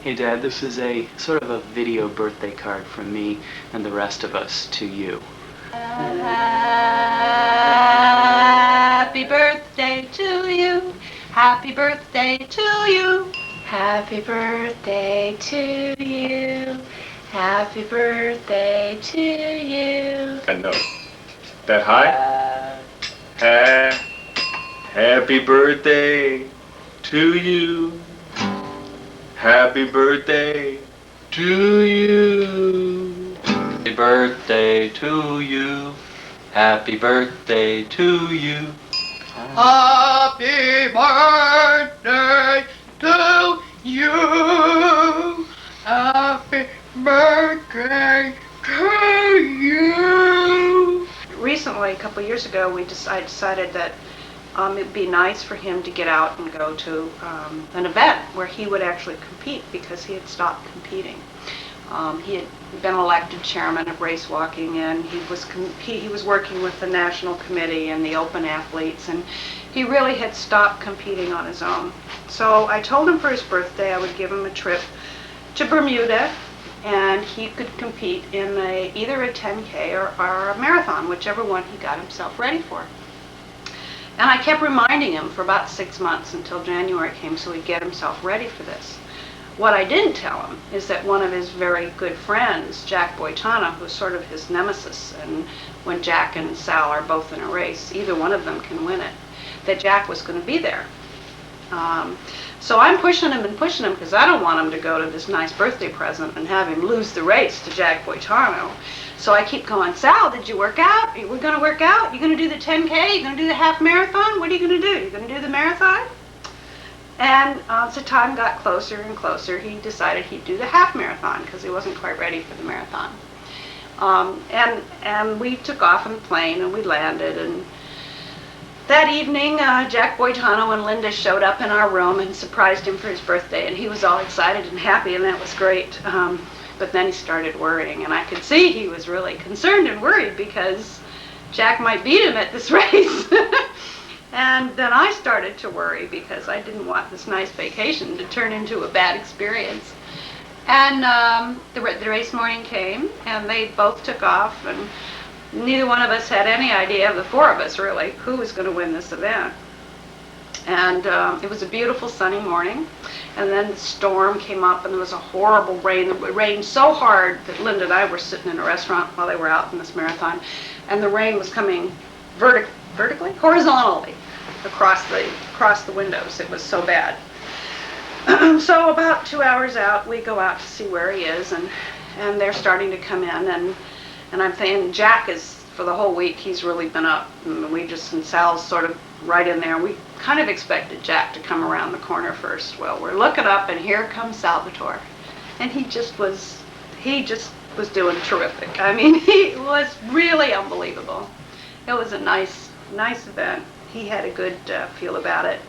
Hey Dad, this is a sort of a video birthday card from me and the rest of us to you. Happy birthday to you. Happy birthday to you. Happy birthday to you. Happy birthday to you. That note. That high? Happy birthday to you. Happy birthday to you. Happy birthday to you. Happy birthday to you. Happy birthday to you. Happy birthday to you. Recently, a couple of years ago, I decided that it'd be nice for him to get out and go to an event where he would actually compete, because he had stopped competing. He had been elected chairman of race walking, and he was working with the national committee and the open athletes, and he really had stopped competing on his own. So I told him for his birthday I would give him a trip to Bermuda, and he could compete in either a 10K or a marathon, whichever one he got himself ready for. And I kept reminding him for about 6 months until January came, so he'd get himself ready for this. What I didn't tell him is that one of his very good friends, Jack Boitana, who's sort of his nemesis, and when Jack and Sal are both in a race, either one of them can win it, that Jack was going to be there. So I'm pushing him because I don't want him to go to this nice birthday present and have him lose the race to Jack Boitano. So I keep going, Sal, did you work out? We're going to work out? You're going to do the 10K? You're going to do the half marathon? What are you going to do? You're going to do the marathon? And as the time got closer and closer, he decided he'd do the half marathon because he wasn't quite ready for the marathon. And we took off on the plane and we landed, and that evening Jack Boitano and Linda showed up in our room and surprised him for his birthday, and he was all excited and happy, and that was great. But then he started worrying, and I could see he was really concerned and worried because Jack might beat him at this race. And then I started to worry because I didn't want this nice vacation to turn into a bad experience. And the race morning came, and they both took off, and neither one of us had any idea, the four of us really, who was going to win this event. And it was a beautiful sunny morning, and then the storm came up, and there was a horrible rain. It rained so hard that Linda and I were sitting in a restaurant while they were out in this marathon, and the rain was coming horizontally across the windows. It was so bad. So about 2 hours out, we go out to see where he is, and they're starting to come in, and I'm thinking, Jack is, for the whole week, he's really been up, and Sal's sort of right in there. We kind of expected Jack to come around the corner first. Well, we're looking up, and here comes Salvatore, and he just was doing terrific. I mean, he was really unbelievable. It was a nice event. He had a good feel about it.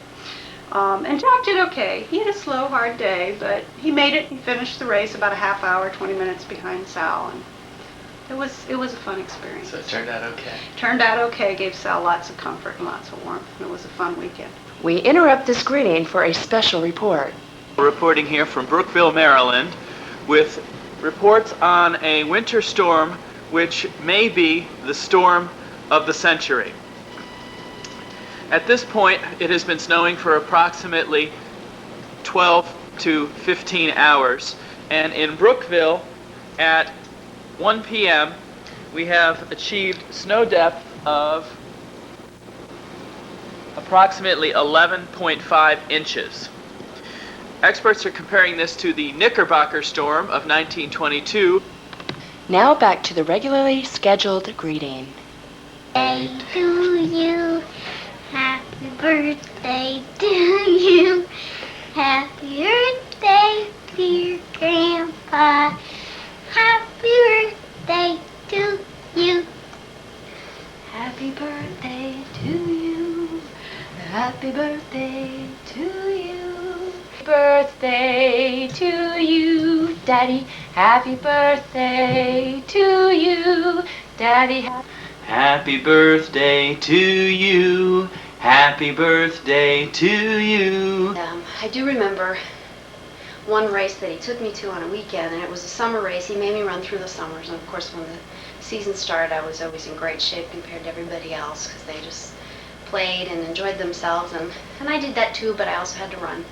And Jack did okay. He had a slow, hard day, but he made it. He finished the race about a half hour, 20 minutes behind Sal, and it was a fun experience. So it turned out okay? Turned out okay. Gave Sal lots of comfort and lots of warmth, and it was a fun weekend. We interrupt this greeting for a special report. We're reporting here from Brookville, Maryland, with reports on a winter storm which may be the storm of the century. At this point, it has been snowing for approximately 12 to 15 hours, and in Brookville at 1 p.m. we have achieved snow depth of approximately 11.5 inches. Experts are comparing this to the Knickerbocker storm of 1922. Now back to the regularly scheduled greeting. Birthday to you. Happy birthday to you. Happy birthday, dear Grandpa. Happy birthday to you. Happy birthday to you. Happy birthday to you. Birthday to you, Daddy. Happy birthday to you, Daddy. Happy birthday to you. Happy birthday to you. I do remember one race that he took me to on a weekend, and it was a summer race. He made me run through the summers, and of course when the season started I was always in great shape compared to everybody else because they just played and enjoyed themselves, and I did that too, but I also had to run.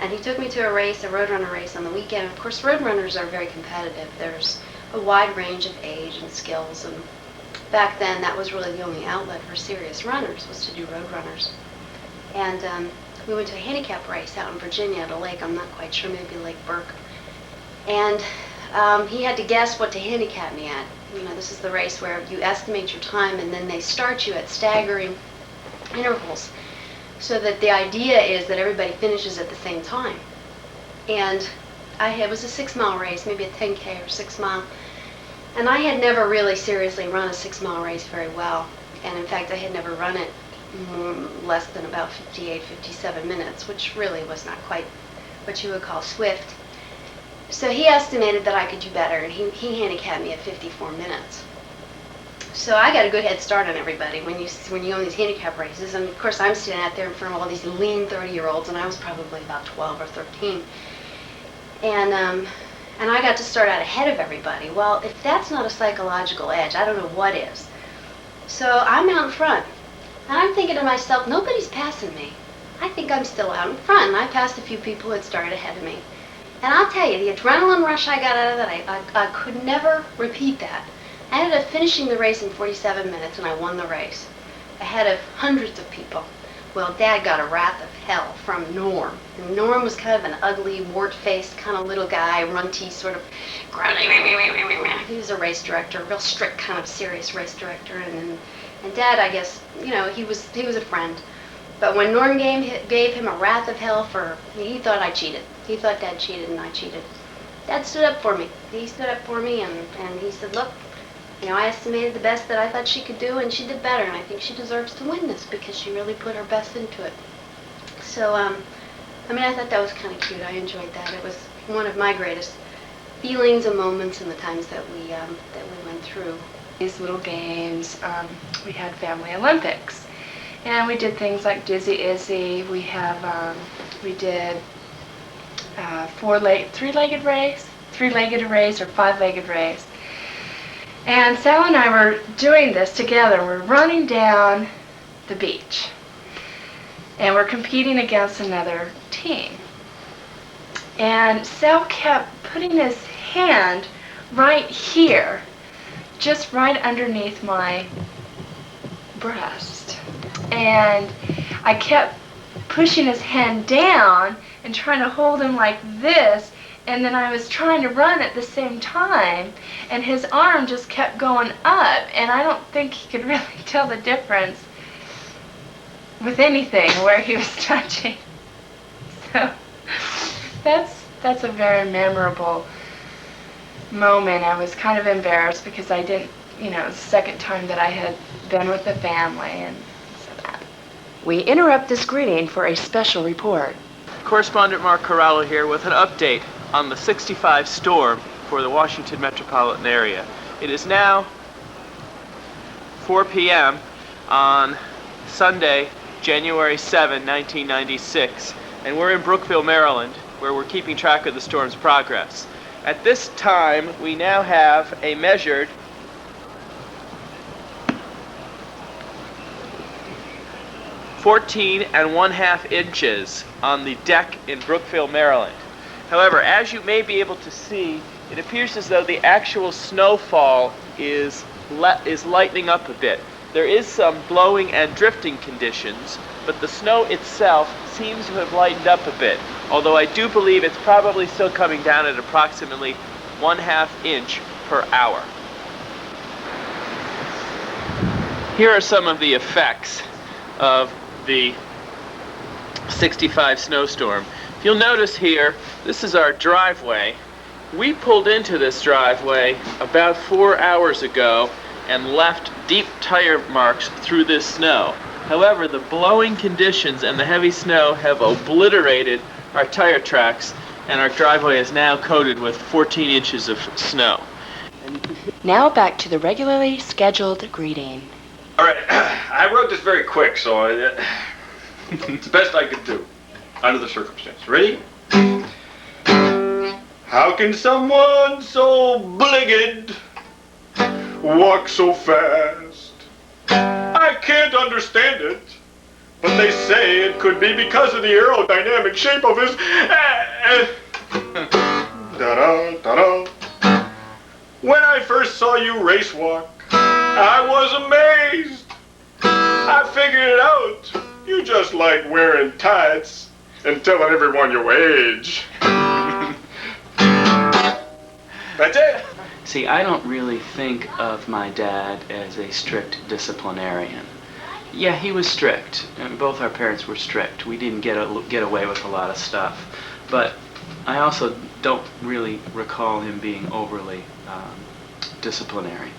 And he took me to a race, a roadrunner race on the weekend. Of course, roadrunners are very competitive. There's a wide range of age and skills, and back then that was really the only outlet for serious runners, was to do roadrunners. And we went to a handicap race out in Virginia at a lake, I'm not quite sure, maybe Lake Burke. And he had to guess what to handicap me at. You know, this is the race where you estimate your time and then they start you at staggering intervals, so that the idea is that everybody finishes at the same time. And it was a 6-mile race, maybe a 10K or 6 mile. And I had never really seriously run a 6-mile race very well. And in fact, I had never run it less than about 58, 57 minutes, which really was not quite what you would call swift. So he estimated that I could do better, and he handicapped me at 54 minutes. So I got a good head start on everybody when you own these handicap races. And of course I'm standing out there in front of all these lean 30-year-olds, and I was probably about 12 or 13. And I got to start out ahead of everybody. Well, if that's not a psychological edge, I don't know what is. So I'm out in front, and I'm thinking to myself, nobody's passing me. I think I'm still out in front, and I passed a few people who had started ahead of me. And I'll tell you, the adrenaline rush I got out of that, I could never repeat that. I ended up finishing the race in 47 minutes, and I won the race, ahead of hundreds of people. Well, Dad got a wrath of hell from Norm. And Norm was kind of an ugly, wart-faced kind of little guy, runty, sort of grunty. He was a race director, a real strict kind of serious race director. And Dad, I guess, you know, he was a friend. But when Norm gave him a wrath of hell he thought I cheated. He thought Dad cheated and I cheated. Dad stood up for me. He stood up for me and he said, look, you know, I estimated the best that I thought she could do, and she did better, and I think she deserves to win this because she really put her best into it. So, I mean, I thought that was kind of cute. I enjoyed that. It was one of my greatest feelings and moments in the times that we went through. These little games, we had Family Olympics, and we did things like Dizzy Izzy. We did three-legged race or five-legged race. And Sal and I were doing this together. We're running down the beach, and we're competing against another team. And Sal kept putting his hand right here, just right underneath my breast. And I kept pushing his hand down and trying to hold him like this, and then I was trying to run at the same time, and his arm just kept going up, and I don't think he could really tell the difference with anything where he was touching. So that's a very memorable moment. I was kind of embarrassed because I didn't, you know, it was the second time that I had been with the family, and so that. We interrupt this greeting for a special report. Correspondent Mark Corrallo here with an update on the 65 storm for the Washington metropolitan area. It is now 4 p.m. on Sunday, January 7, 1996, and we're in Brookville, Maryland, where we're keeping track of the storm's progress. At this time, we now have a measured 14½ inches on the deck in Brookville, Maryland. However, as you may be able to see, it appears as though the actual snowfall is lightening up a bit. There is some blowing and drifting conditions, but the snow itself seems to have lightened up a bit, although I do believe it's probably still coming down at approximately 1/2 inch per hour. Here are some of the effects of the 65 snowstorm. If you'll notice here, this is our driveway. We pulled into this driveway about 4 hours ago and left deep tire marks through this snow. However, the blowing conditions and the heavy snow have obliterated our tire tracks, and our driveway is now coated with 14 inches of snow. Now back to the regularly scheduled greeting. All right, I wrote this very quick, so it's the best I could do under the circumstance. Ready? How can someone so bligged walk so fast? I can't understand it, but they say it could be because of the aerodynamic shape of his... Da-da, da-da. When I first saw you racewalk, I was amazed. I figured it out. You just like wearing tights and telling everyone your age. That's it. See, I don't really think of my dad as a strict disciplinarian. Yeah, he was strict, and both our parents were strict. We didn't get away with a lot of stuff. But I also don't really recall him being overly disciplinary.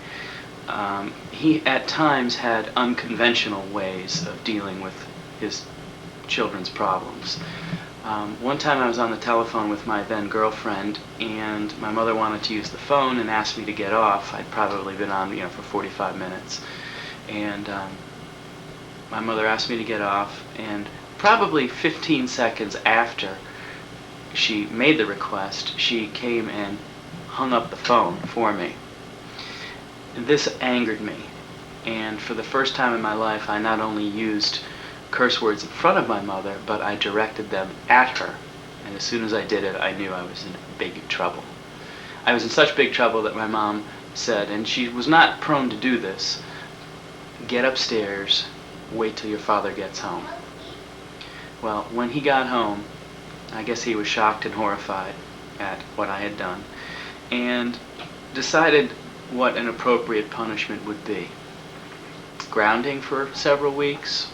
He at times had unconventional ways of dealing with his children's problems. One time I was on the telephone with my then girlfriend, and my mother wanted to use the phone and asked me to get off. I'd probably been on, for 45 minutes. And my mother asked me to get off, and probably 15 seconds after she made the request, she came and hung up the phone for me. This angered me, and for the first time in my life, I not only used curse words in front of my mother, but I directed them at her. And as soon as I did it, I knew I was in big trouble. I was in such big trouble that my mom said, and she was not prone to do this, "Get upstairs, wait till your father gets home." Well, when he got home, I guess he was shocked and horrified at what I had done, and decided what an appropriate punishment would be. Grounding for several weeks,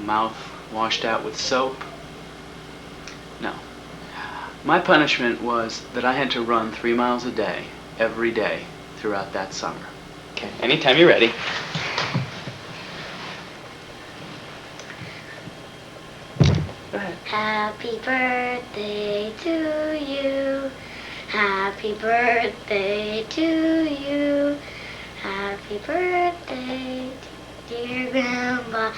mouth washed out with soap. No. My punishment was that I had to run 3 miles a day, every day, throughout that summer. Okay, anytime you're ready. Go ahead. Happy birthday to you. Happy birthday to you. Happy birthday, dear Grandpa.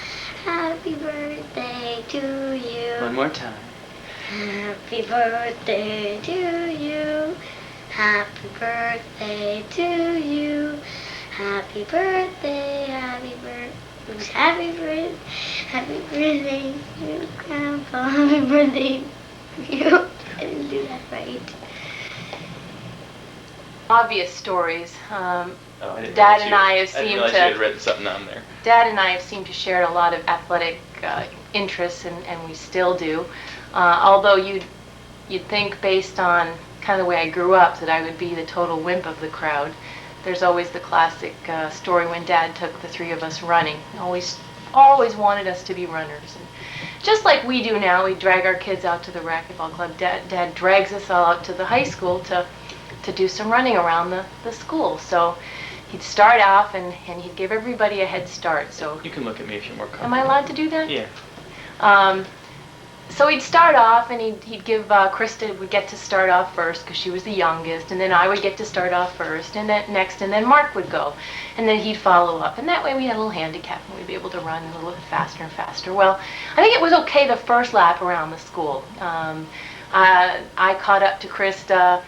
Happy birthday to you. One more time. Happy birthday to you. Happy birthday to you. Happy birthday, happy birthday, happy birthday to Grandpa. Happy birthday to you. I didn't do that right. Obvious stories. Dad Dad and I have I didn't seemed realize you had to. written something on there. Dad and I have seemed to share a lot of athletic interests, and we still do. Although you'd think, based on kind of the way I grew up, that I would be the total wimp of the crowd. There's always the classic story when Dad took the three of us running. Always wanted us to be runners. And just like we do now, we drag our kids out to the racquetball club. Dad drags us all out to the high school to do some running around the school. So he'd start off and he'd give everybody a head start. So You can look at me if you're more comfortable. am I allowed to do that? Yeah. So he'd start off, and he'd give Krista would get to start off first because she was the youngest, and then I would get to start off first, and then next, and then Mark would go, and then he'd follow up, and that way we had a little handicap, and we'd be able to run a little bit faster and faster. Well, I think it was okay the first lap around the school. I caught up to Krista.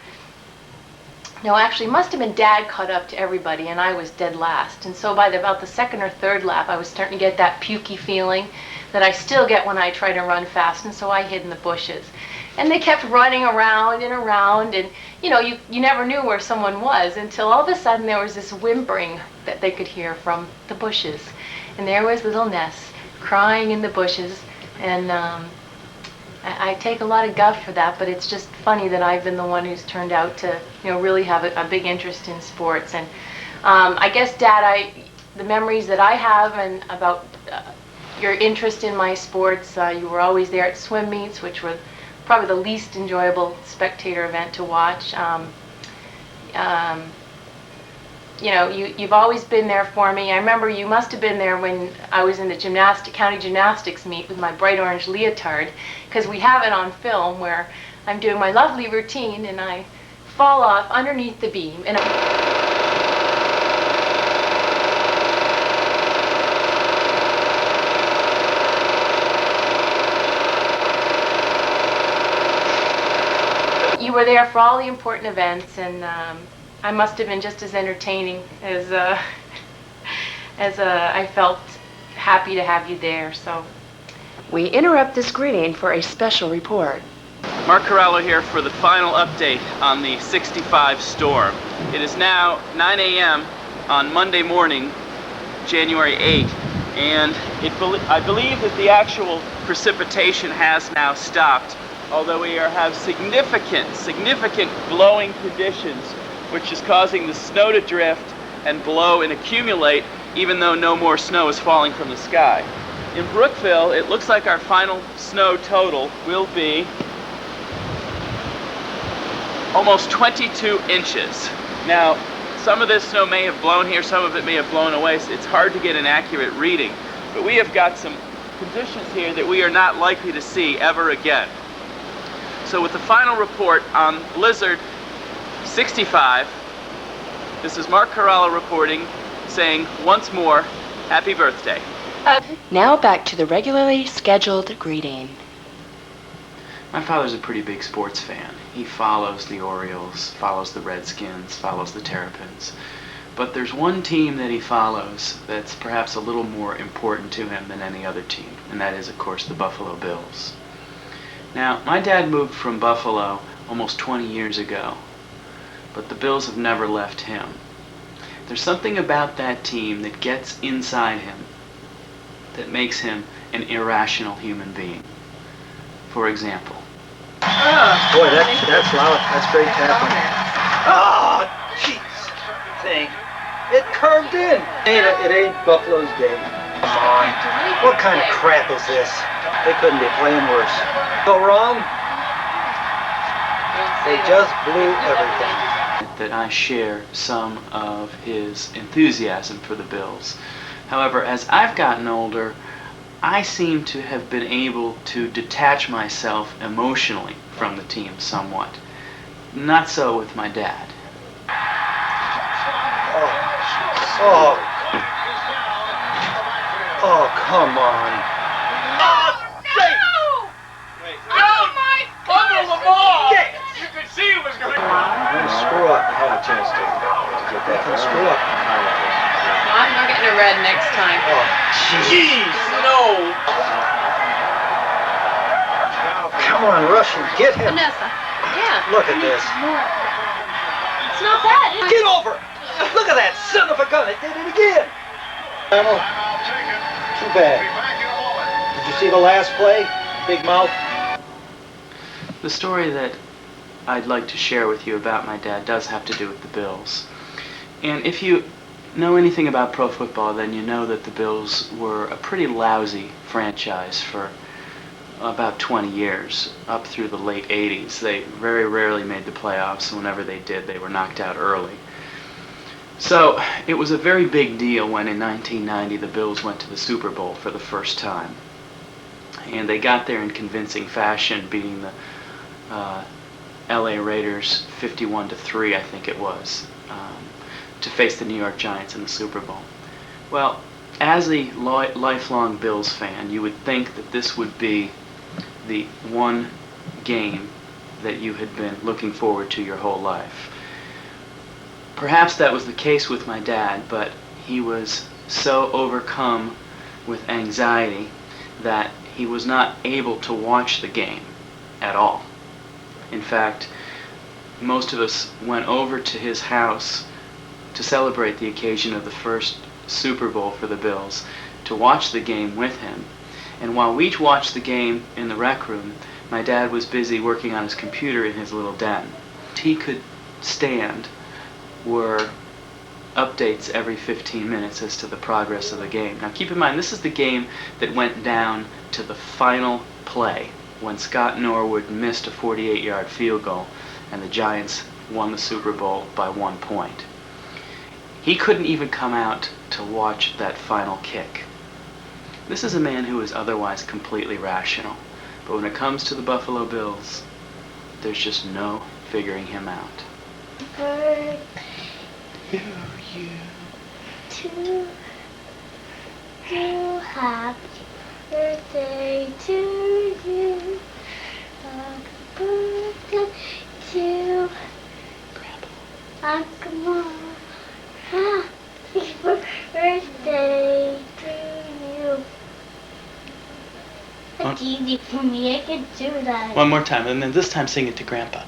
No, actually, must have been Dad caught up to everybody, and I was dead last. And so by about the second or third lap, I was starting to get that pukey feeling that I still get when I try to run fast, and so I hid in the bushes. And they kept running around, and you never knew where someone was until all of a sudden there was this whimpering that they could hear from the bushes. And there was little Ness crying in the bushes, and I take a lot of guff for that, but it's just funny that I've been the one who's turned out to, really have a big interest in sports. And I guess, Dad, the memories that I have and about your interest in my sports, you were always there at swim meets, which were probably the least enjoyable spectator event to watch. You've always been there for me. I remember you must have been there when I was in the county gymnastics meet with my bright orange leotard, because we have it on film where I'm doing my lovely routine and I fall off underneath the beam. And you were there for all the important events, and I must have been just as entertaining as I felt happy to have you there. So we interrupt this greeting for a special report. Mark Corrallo here for the final update on the 65 storm. It is now 9 a.m. on Monday morning, January 8th, and I believe that the actual precipitation has now stopped, although we have significant blowing conditions, which is causing the snow to drift and blow and accumulate, even though no more snow is falling from the sky. In Brookville, it looks like our final snow total will be almost 22 inches. Now, some of this snow may have blown here, some of it may have blown away, so it's hard to get an accurate reading. But we have got some conditions here that we are not likely to see ever again. So with the final report on Blizzard 65, this is Mark Corrallo reporting, saying once more, happy birthday. Now back to the regularly scheduled greeting. My father's a pretty big sports fan. He follows the Orioles, follows the Redskins, follows the Terrapins. But there's one team that he follows that's perhaps a little more important to him than any other team, and that is, of course, the Buffalo Bills. Now, my dad moved from Buffalo almost 20 years ago, but the Bills have never left him. There's something about that team that gets inside him that makes him an irrational human being. For example. Boy, that's loud. That's great tapping. Oh, jeez. Thing. It curved in. It ain't Buffalo's day. Come on. What kind of crap is this? They couldn't be playing worse. Go wrong? They just blew everything. That I share some of his enthusiasm for the Bills. However, as I've gotten older, I seem to have been able to detach myself emotionally from the team somewhat. Not so with my dad. Oh, come on. You could see it was going I'm going to screw up. I had a chance to get that. I can screw up. I'm not getting a red next time. Oh, jeez. No! Come on, Russian, get him. Vanessa. Yeah. Look at this. It's not that. Get over! Look at that son of a gun. It did it again. Too bad. Did you see the last play? Big mouth. The story that I'd like to share with you about my dad does have to do with the Bills. And if you know anything about pro football, then you know that the Bills were a pretty lousy franchise for about 20 years, up through the late 80s. They very rarely made the playoffs, and whenever they did, they were knocked out early. So it was a very big deal when in 1990 the Bills went to the Super Bowl for the first time. And they got there in convincing fashion, beating the LA Raiders 51-3, I think it was, to face the New York Giants in the Super Bowl. Well, as a lifelong Bills fan, you would think that this would be the one game that you had been looking forward to your whole life. Perhaps that was the case with my dad, but he was so overcome with anxiety that he was not able to watch the game at all. In fact, most of us went over to his house to celebrate the occasion of the first Super Bowl for the Bills, to watch the game with him. And while we watched the game in the rec room, my dad was busy working on his computer in his little den. What he could stand were updates every 15 minutes as to the progress of the game. Now keep in mind, this is the game that went down to the final play when Scott Norwood missed a 48-yard field goal and the Giants won the Super Bowl by 1 point. He couldn't even come out to watch that final kick. This is a man who is otherwise completely rational, but when it comes to the Buffalo Bills, there's just no figuring him out. To you, happy birthday to you, happy birthday to Akma, happy birthday to you. That's easy for me. I can do that. One more time, and then this time sing it to Grandpa.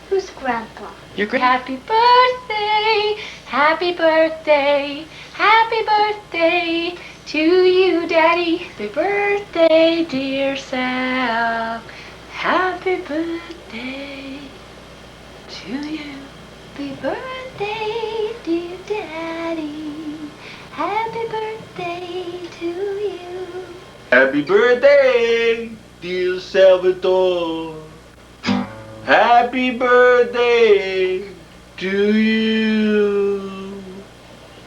Who's Grandpa? Your Grandpa. Happy birthday, happy birthday to you, Daddy. Happy birthday, dear Sal. Happy birthday to you. Happy birthday, dear Daddy. Happy birthday to you. Happy birthday, dear Salvador. Happy birthday to you.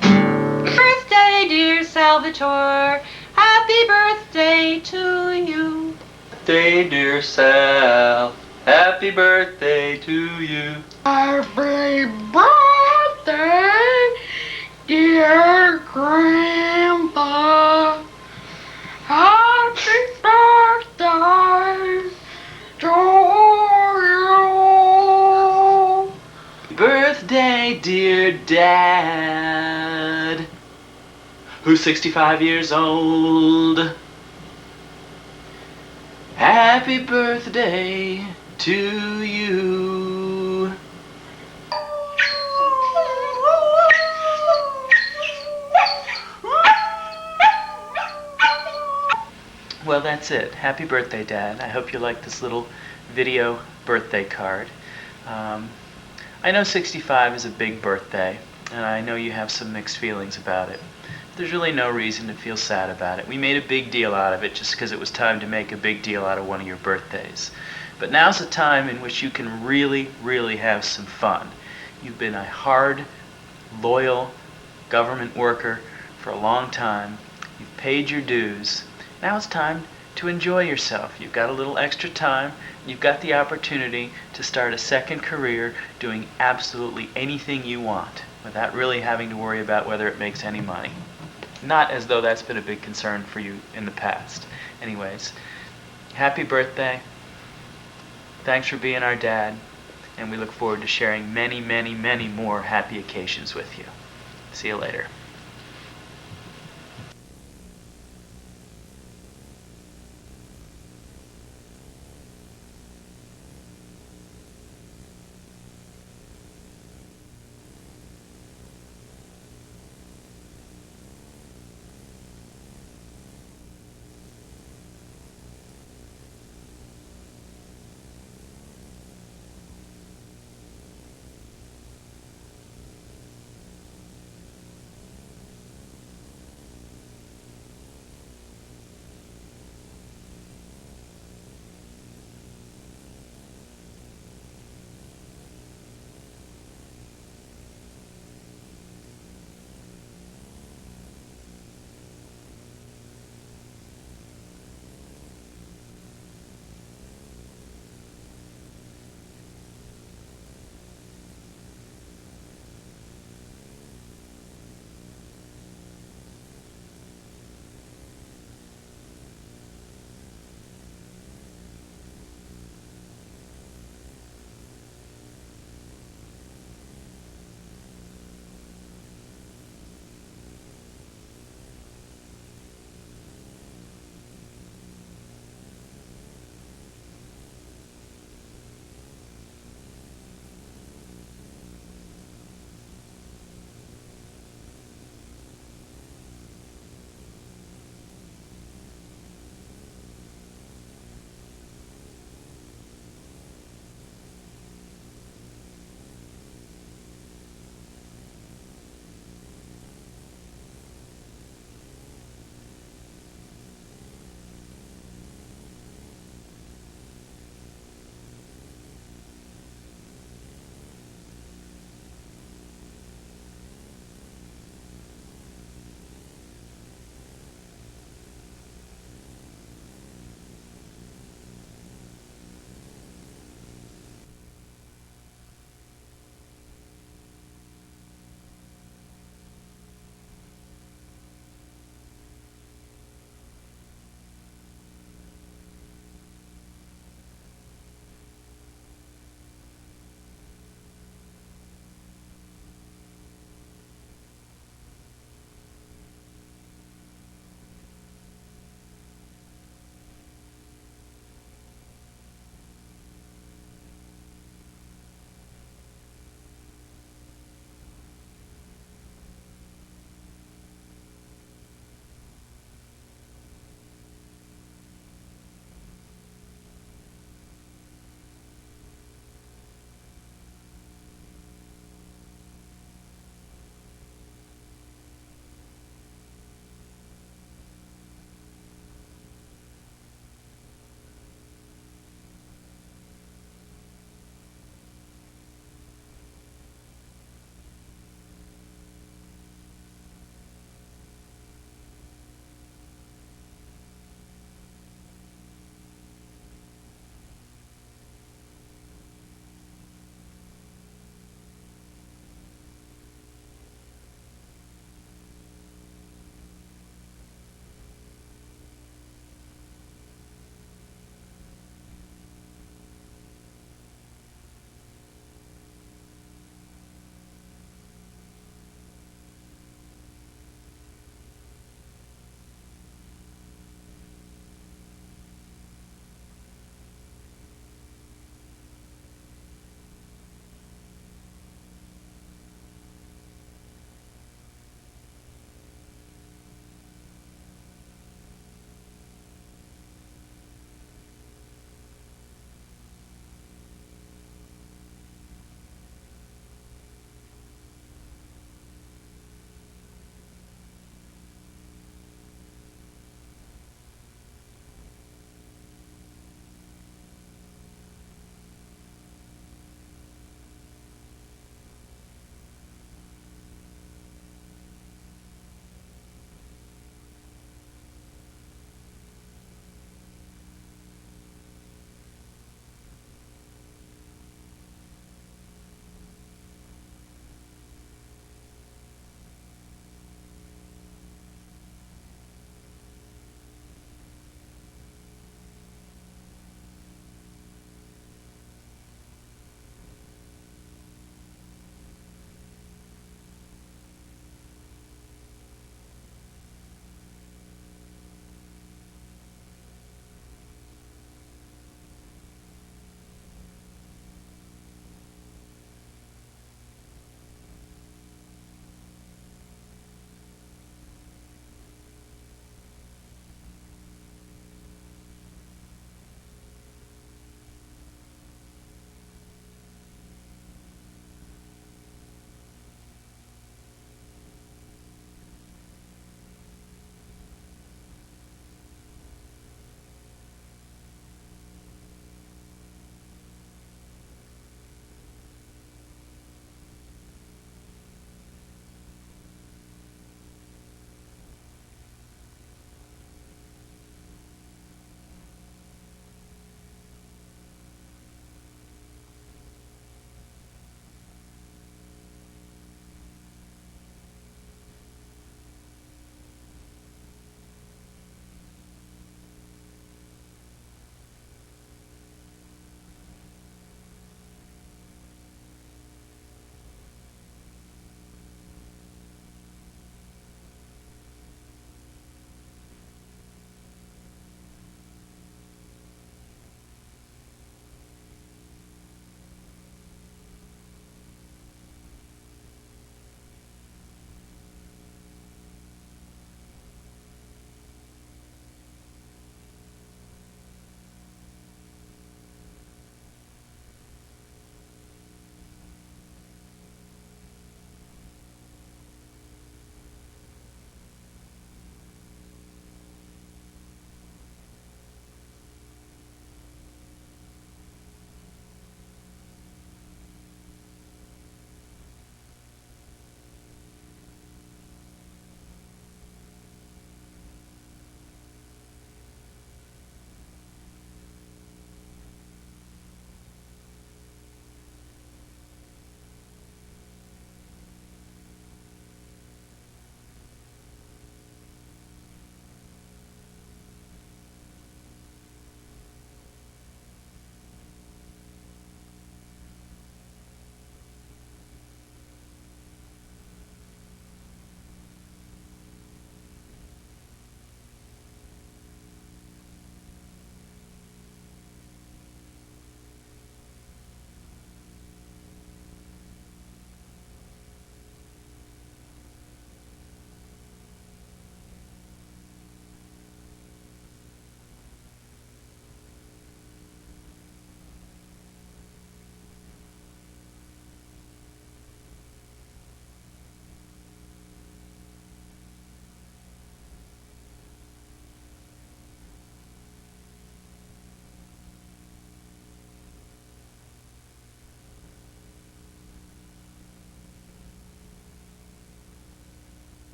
Birthday, dear Salvatore. Happy birthday to you. Birthday, dear Sal. Happy birthday to you. Happy birthday, dear Grandpa. Happy birthday to you. Birthday, dear Dad, who's 65 years old. Happy birthday to you. Well, that's it. Happy birthday, Dad. I hope you like this little video birthday card. I know 65 is a big birthday, and I know you have some mixed feelings about it. There's really no reason to feel sad about it. We made a big deal out of it just because it was time to make a big deal out of one of your birthdays. But now's the time in which you can really, really have some fun. You've been a hard, loyal government worker for a long time. You've paid your dues. Now it's time to enjoy yourself. You've got a little extra time. You've got the opportunity to start a second career doing absolutely anything you want without really having to worry about whether it makes any money. Not as though that's been a big concern for you in the past. Anyways, happy birthday. Thanks for being our dad. And we look forward to sharing many, many, many more happy occasions with you. See you later.